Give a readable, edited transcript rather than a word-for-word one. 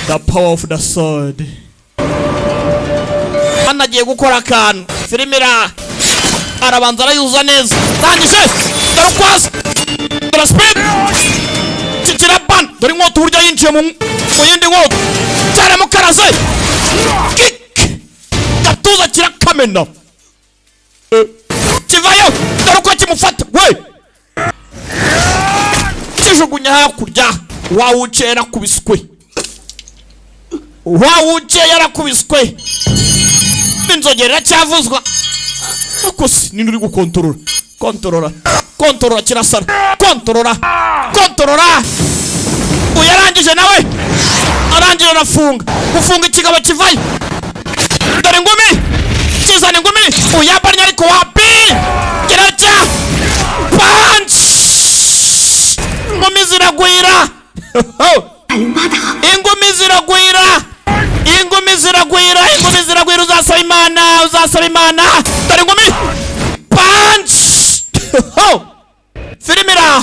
The power of the sword. Anagiye gukora akantu. Firimira arabanza arayuza neza. Tangije. Darukwaza. Dora speed. Cikira ban. Dore inkota urya yinjiye mu yindi nkota. Cyane mukaraze. Kick. Gatuza kirakamena. Kivayo. Dore uko kimufata. We. Kijugunya hakurya. Wawuce yarakubiswe. Wawuce yarakubiswe. Inzogera cyavuzwa. Akosi nini uri gukontorora. Kontorora kirasara. Kontorora. Uyarangije nawe. Arangije nafunga. Gufunga ikigabo kivayo. Dore ngumi. Kizana ngumi. Uyabarnya ariko wapi. Kiracya. Punch. Ngumi ziragwira. Ingumi ziragwira uzasaba imana. Dore ngumi. Punch. Firimira.